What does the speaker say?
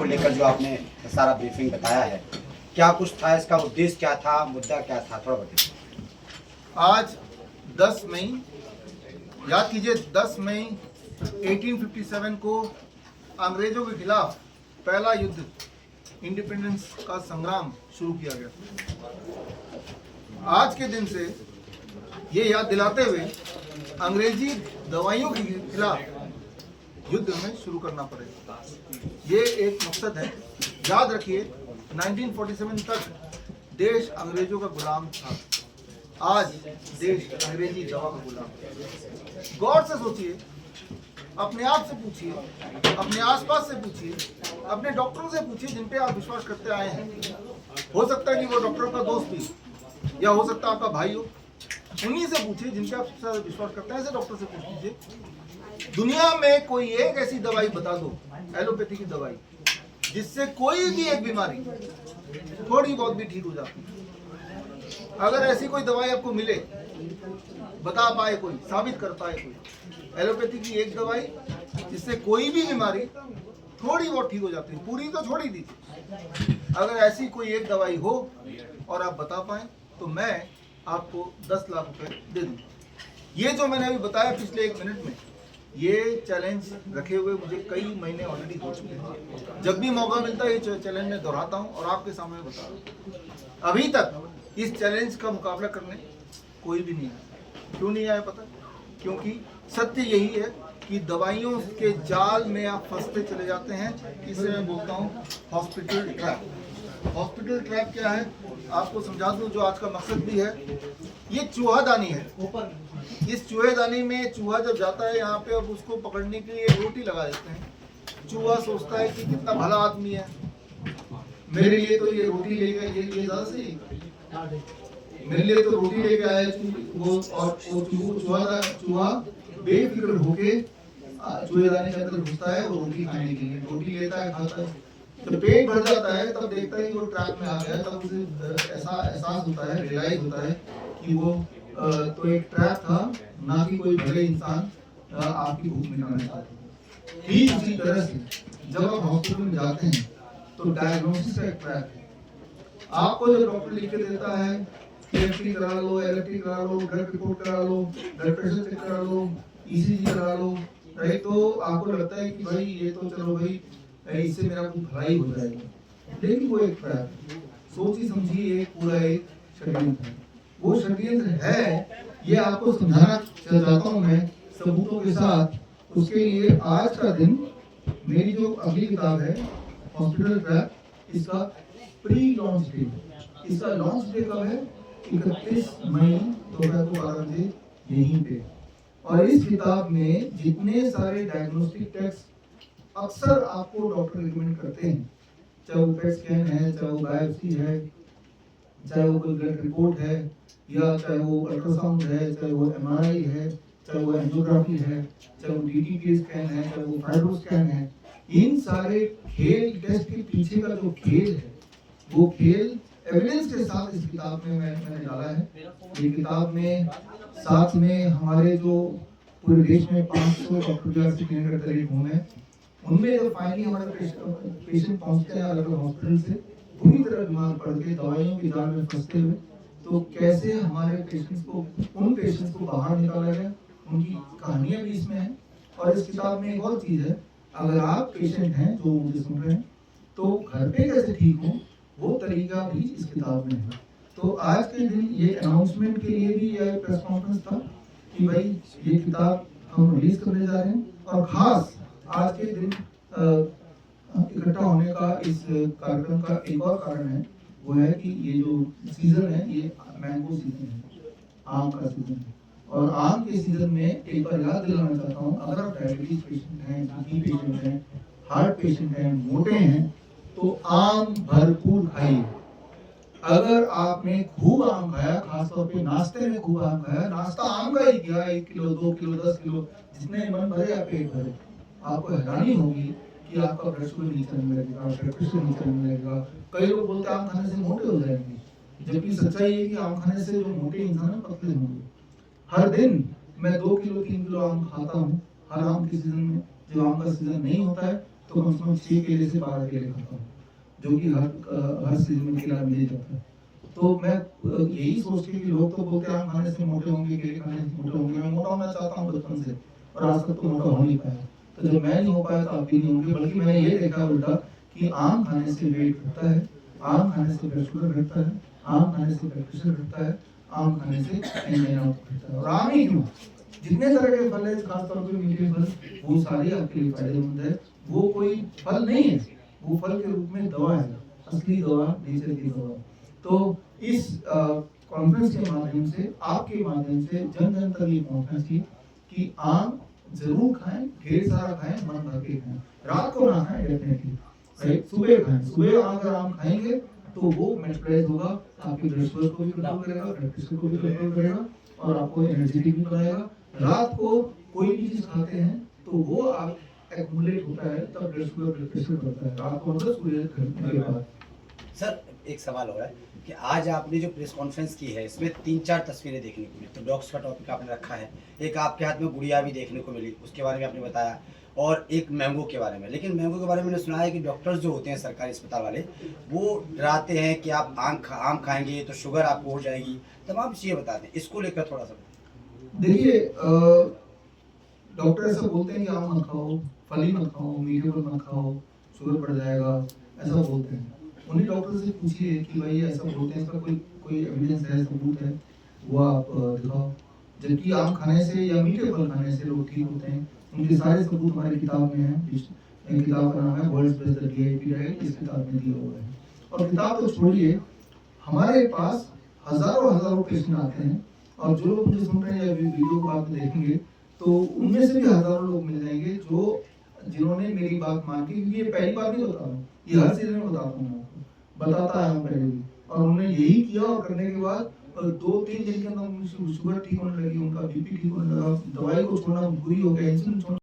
को लेकर जो आपने सारा ब्रीफिंग बताया है, क्या कुछ था, इसका उद्देश्य क्या था, मुद्दा क्या था, थोड़ा बताइए। आज 10 मई, याद कीजिए 10 मई 1857 को अंग्रेजों के खिलाफ पहला युद्ध इंडिपेंडेंस का संग्राम शुरू किया गया। आज के दिन से ये याद दिलाते हुए अंग्रेजी दवाइयों के खिलाफ युद्ध हमें शुरू करना पड़ेगा। ये एक मकसद है। याद रखिए 1947 तक देश अंग्रेजों का गुलाम था। आज देश अंग्रेजी दवा का गुलाम है। गौर से सोचिए, अपने आप से पूछिए, अपने आसपास से पूछिए, अपने डॉक्टरों से पूछिए जिन पे आप विश्वास करते आए हैं। हो सकता है कि वो डॉक्टर का दोस्त भी, या हो सकता है आपका भाई हो। उन्हीं से पूछिए जिन पे आप सबसे विश्वास करते हैं। ऐसे डॉक्टर से पूछ लीजिए, दुनिया में कोई एक ऐसी दवाई बता दो, एलोपैथी की दवाई, जिससे कोई भी एक बीमारी थोड़ी बहुत भी ठीक हो जाती है। अगर ऐसी कोई दवाई आपको मिले, बता पाए कोई, साबित कर पाए कोई, एलोपैथी की एक दवाई जिससे कोई भी बीमारी थोड़ी बहुत ठीक हो जाती है, पूरी तो छोड़ ही दीजिए। अगर ऐसी कोई एक दवाई हो और आप बता पाए तो मैं आपको 10 लाख रुपए दे दूंगा। ये जो मैंने अभी बताया पिछले 1 मिनट में, ये चैलेंज रखे हुए मुझे कई महीने ऑलरेडी हो चुके हैं। जब भी मौका मिलता है ये चैलेंज मैं दोहराता हूँ और आपके सामने बता रहा हूँ। अभी तक इस चैलेंज का मुकाबला करने कोई भी नहीं आया। क्यों नहीं आया पता? क्योंकि सत्य यही है कि दवाइयों के जाल में आप फंसते चले जाते हैं। इसे मैं बोलता हूँ हॉस्पिटल ट्रैप। हॉस्पिटल ट्रैप क्या है आपको समझा दूं, जो आज का मकसद भी है। ये चूहादानी है। इस चूहेदानी में चूहा जब जाता है यहाँ पे, अब उसको पकड़ने के लिए रोटी लगा देते हैं। चूहा सोचता है कि कितना भला आदमी है, मेरे लिए तो ये रोटी लेके ये ज्यादा सही, मेरे लिए तो रोटी लेके आया वो। और चूहा बेफिक्र होके चूहेदानी के अंदर घुसता है वो रोटी खाने के लिए। रोटी लेता है, खाता है। जब पेट भर जाता है तब देखता है कि वो ट्रैप में आ गया। तब उसे ऐसा एहसास होता है, रियलाइज होता है कि वो तो एक ट्रैप था, ना कि कोई भले इंसान आपकी भूख मिटाना चाहता है। ठीक उसी तरह से जब आप हॉस्पिटल में जाते हैं तो डायग्नोसिस का एक ट्रैप है। आपको जो डॉक्टर लिख के देता है, ईएफटी करा लो, एलएफटी करा लो, ब्लड रिपोर्ट करा लो, ब्लड प्रेशर चेक करा लो, ईसीजी करा लो, राइट, तो आपको लगता है कि भाई ये तो चलो भाई इससे मेरा कुछ भलाई हो जाएगा। लेकिन वो एक ट्रैप है। सोची समझिए एक पूरा एक षड्यंत्र है। वो षड्यंत्र है, ये आपको समझाना चाहता हूँ मैं सबूतों के साथ। उसके लिए आज का दिन, मेरी जो अगली किताब है हॉस्पिटल ट्रैप, इसका प्री लॉन्च डे। इसका लॉन्च डे कब है? 31 मई 2012 से यहीं पे। और इस किताब में जितने सारे डायग्नोस्टिक टेस्ट अक्सर आपको डॉक्टर रिकमेंड करते हैं, चाहे वो पेट स्कैन है, चाहे वो बायोप्सी है, चाहे वो कोई ब्लड रिपोर्ट है, या चाहे वो अल्ट्रासाउंड है, चाहे वो एमआरआई है, चाहे वो एंजियोग्राफी है, चाहे वो डीटीटी स्कैन है, चाहे वो फाइब्रो स्कैन है, इन सारे खेल टेस्ट के पीछे का जो खेल है, वो खेल एविडेंस के साथ इस किताब में मैंने डाला है। ये किताब में साथ में हमारे जो पूरे देश में 500 डॉक्टर क्लिनिकल करीब हुए हैं, उनमें जो फाइनली हमारे पेशेंट पहुंचते हैं अलग अलग हॉस्पिटल से, पूरी तरह बीमार पड़ के दवाइयों की जाल में फंसते हुए, तो कैसे हमारे पेशेंट्स को, उन पेशेंट्स को बाहर निकाला गया, उनकी कहानियां भी इसमें हैं। और इस किताब में एक और चीज़ है, अगर आप पेशेंट हैं जो मुझे सुन रहे हैं, तो घर पे कैसे ठीक हो वो तरीका भी इस किताब में है। तो आज के दिन ये अनाउंसमेंट के लिए भी यह प्रेस कॉन्फ्रेंस था कि भाई ये किताब हम रिलीज करने जा रहे हैं। और खास आज के दिन इकट्ठा होने का इस कार्यक्रम का एक और कारण है, वो है कि ये जो सीजन है ये मैंगो सीजन है, आम का सीजन है। और आम के सीजन में एक बार याद दिलाना चाहता हूँ, अगर आप डायबिटीज पेशेंट हैं, बीपी पेशेंट हैं, हार्ट पेशेंट हैं, मोटे हैं, तो आम भरपूर खाइए। अगर आपने खूब आम खाया, खासतौर पे नाश्ते में खूब आम खाया, नाश्ता आम का ही किया, 1 किलो 2 किलो 10 किलो जितने मन भरे या पेट भरे, आपको हैरानी होगी कि आपका ब्लड शुगर नीचे आने लगेगा, ब्लड प्रेशर नीचे आने लगेगा। कई लोग बोलते हैं आम खाने से मोटे हो जाएंगे, जबकि सच्चाई है कि आम खाने से जो मोटे इंसान पतले होंगे। हर दिन मैं 2 किलो 3 किलो आम खाता हूँ। हर आम के सीजन में, जब आम का सीजन नहीं होता है तो कम से कम 6 केले से 12 केले खाता हूँ, जो कि हर सीजन में केला मिल ही जाता है। तो मैं यही सोच के कि लोग तो बोलते हैं आम खाने से मोटे होंगे, केले खाने से मोटे होंगे, मैं मोटा होना चाहता हूँ बचपन से, और आज तक तो मोटा हो नहीं पाया। तो जब मैं नहीं हो पाया तो आप भी नहीं होंगे, बल्कि मैंने ये देखा उल्टा कि आम खाने से वेट घटता है, आम खाने से ब्लड शुगर घटता है, आम खाने से ब्लड प्रेशर घटता है, आम खाने से एनीमिया घटता है। और आम ही क्यों, जितने तरह के फल है, खासतौर पर मीठे फल, वो सारे आपके लिए फायदेमंद है। वो कोई फल नहीं है, वो फल के रूप में दवा है, असली दवा, नेचर की दवा। तो इस कॉन्फ्रेंस के माध्यम से, आपके माध्यम से जन जन तक ये पहुंचना चाहिए कि आम जरूर खाएं, ढेर सारा खाएं, मन भर के खाएं, रात को ना खाएं डेफिनेटली, राइट, सुबह खाएं। सुबह अगर आम खाएंगे तो वो मेटाबॉलाइज होगा, आपके ब्लड शुगर को भी कंट्रोल करेगा, ब्लड प्रेशर को भी कंट्रोल करेगा, और आपको एनर्जेटिक भी बनाएगा। रात को कोई भी चीज खाते हैं तो वो आप एक्यूमुलेट होता है, तब ब्लड शुगर, ब्लड प्रेशर बढ़ता है, रात को मतलब सूर्य ढलने के बाद। सर एक सवाल हो रहा है कि आज आपने जो प्रेस कॉन्फ्रेंस की है इसमें 3-4 तस्वीरें देखने को मिली। तो डॉग्स का टॉपिक आपने रखा है, एक आपके हाथ में गुड़िया भी देखने को मिली, उसके बारे में आपने बताया, और एक मैंगो के बारे में। लेकिन मैंगो के बारे में मैंने सुना है कि डॉक्टर्स जो होते हैं सरकारी अस्पताल वाले, वो डराते हैं कि आप आम खाएंगे तो शुगर आपको हो जाएगी, तमाम चीज़ें बताते हैं। इसको लेकर थोड़ा सा देखिए, डॉक्टर ऐसा बोलते हैं कि आम मत खाओ, फल ही मत खाओ, मीठे फल मत खाओ, शुगर बढ़ जाएगा, ऐसा बोलते हैं। उन्हीं डॉक्टर से पूछिए कि भाई ऐसा बोलते हैं, इसका कोई एविडेंस है, सबूत है, वो आप दिखाओ। जबकि आम खाने से या मीठे फल खाने से लोग ठीक होते हैं, उनके सारे सबूत हमारी किताब में हैं। इस किताब का नाम है वर्ल्ड्स बेस्ट DIP डाइट, इस किताब में दिए हुए हैं। और किताब तो छोड़िए, हमारे पास हजारों पेशेंट आते हैं, और जो लोग मुझे सुन रहे हैं या वीडियो को बाद में देखेंगे, तो उनमें से भी हजारों लोग मिल जाएंगे जिन्होंने मेरी बात मान के, क्योंकि ये पहली बार नहीं बता रहा हूँ, ये हर सीजन में बताता हूँ, आपको बताता आया हूँ पहले भी, और उन्होंने यही किया, और करने के बाद 2-3 दिन के अंदर शुगर ठीक होने लगी, उनका BP ठीक होने लगा, दवाई को छोड़ना मजबूरी हो गया, इंसुलिन छोड़ना